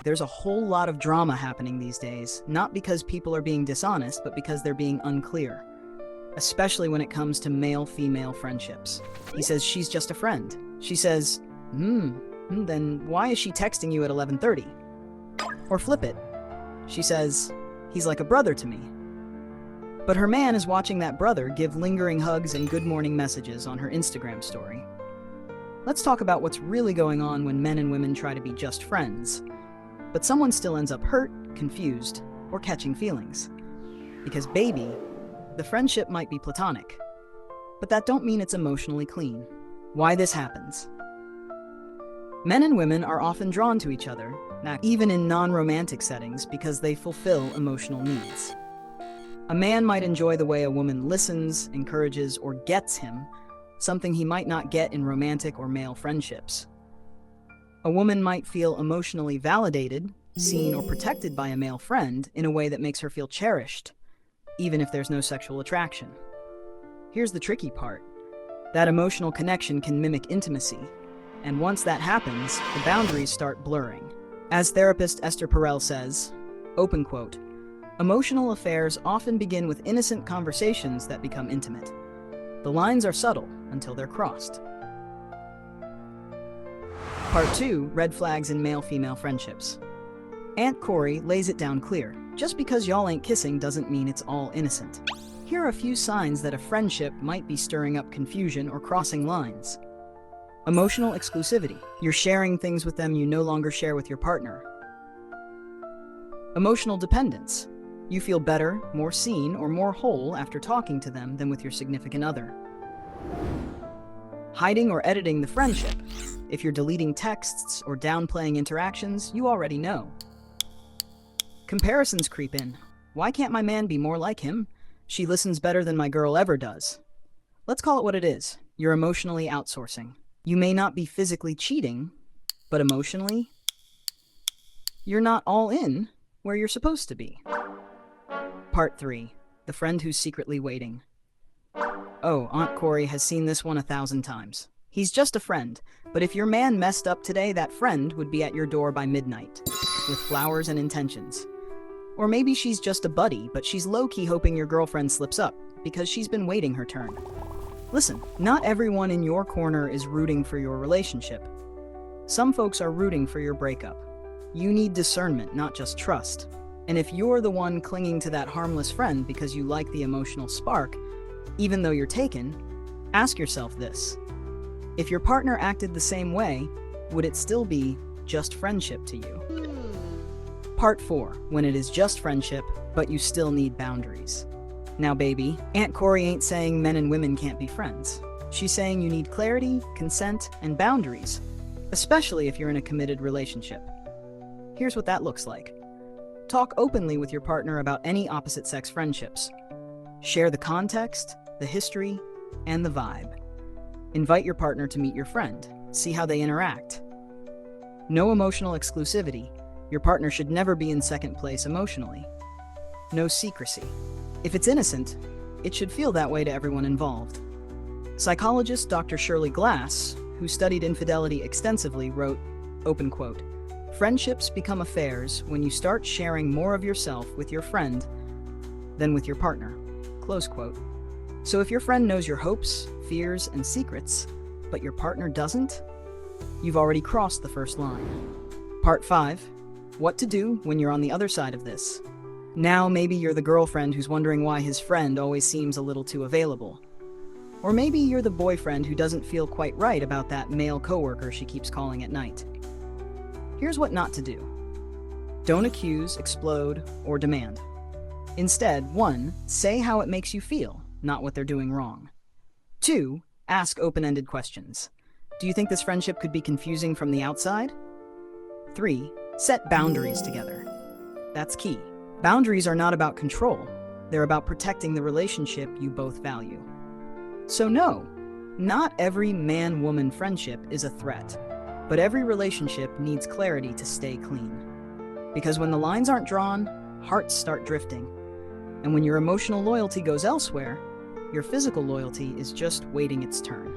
there's a whole lot of drama happening these days, not because people are being dishonest, but because they're being unclear, especially when it comes to male-female friendships. He says she's just a friend. She says, then why is she texting you at 11:30? Or flip it. She says, he's like a brother to me. But her man is watching that brother give lingering hugs and good morning messages on her Instagram story. Let's talk about what's really going on when men and women try to be just friends, but someone still ends up hurt, confused, or catching feelings. Because baby, the friendship might be platonic, but that don't mean it's emotionally clean. Why this happens? Men and women are often drawn to each other, even in non-romantic settings, because they fulfill emotional needs. A man might enjoy the way a woman listens, encourages, or gets him, something he might not get in romantic or male friendships. A woman might feel emotionally validated, seen, or protected by a male friend in a way that makes her feel cherished, even if there's no sexual attraction. Here's the tricky part. That emotional connection can mimic intimacy, and once that happens, the boundaries start blurring. As therapist Esther Perel says, open quote, "Emotional affairs often begin with innocent conversations that become intimate. The lines are subtle until they're crossed." Part 2, Red Flags in Male-Female Friendships. Aunt Corey lays it down clear. Just because y'all ain't kissing doesn't mean it's all innocent. Here are a few signs that a friendship might be stirring up confusion or crossing lines. Emotional exclusivity. You're sharing things with them you no longer share with your partner. Emotional dependence. You feel better, more seen, or more whole after talking to them than with your significant other. Hiding or editing the friendship. If you're deleting texts or downplaying interactions, you already know. Comparisons creep in. Why can't my man be more like him? She listens better than my girl ever does. Let's call it what it is. You're emotionally outsourcing. You may not be physically cheating, but emotionally, you're not all in where you're supposed to be. Part 3, the friend who's secretly waiting. Oh, Aunt Corey has seen this one 1,000 times. He's just a friend, but if your man messed up today, that friend would be at your door by midnight, with flowers and intentions. Or maybe she's just a buddy, but she's low-key hoping your girlfriend slips up, because she's been waiting her turn. Listen, not everyone in your corner is rooting for your relationship. Some folks are rooting for your breakup. You need discernment, not just trust. And if you're the one clinging to that harmless friend because you like the emotional spark, even though you're taken, ask yourself this. If your partner acted the same way, would it still be just friendship to you? Part 4, when it is just friendship, but you still need boundaries. Now baby, Aunt Corey ain't saying men and women can't be friends. She's saying you need clarity, consent, and boundaries, especially if you're in a committed relationship. Here's what that looks like. Talk openly with your partner about any opposite-sex friendships. Share the context, the history, and the vibe. Invite your partner to meet your friend. See how they interact. No emotional exclusivity. Your partner should never be in second place emotionally. No secrecy. If it's innocent, it should feel that way to everyone involved. Psychologist Dr. Shirley Glass, who studied infidelity extensively, wrote, open quote, "Friendships become affairs when you start sharing more of yourself with your friend than with your partner," close quote. So if your friend knows your hopes, fears, and secrets, but your partner doesn't, you've already crossed the first line. Part 5, what to do when you're on the other side of this. Now maybe you're the girlfriend who's wondering why his friend always seems a little too available. Or maybe you're the boyfriend who doesn't feel quite right about that male coworker she keeps calling at night. Here's what not to do. Don't accuse, explode, or demand. Instead, 1, say how it makes you feel, not what they're doing wrong. 2, ask open-ended questions. Do you think this friendship could be confusing from the outside? 3, set boundaries together. That's key. Boundaries are not about control. They're about protecting the relationship you both value. So no, not every man-woman friendship is a threat, but every relationship needs clarity to stay clean. Because when the lines aren't drawn, hearts start drifting. And when your emotional loyalty goes elsewhere, your physical loyalty is just waiting its turn.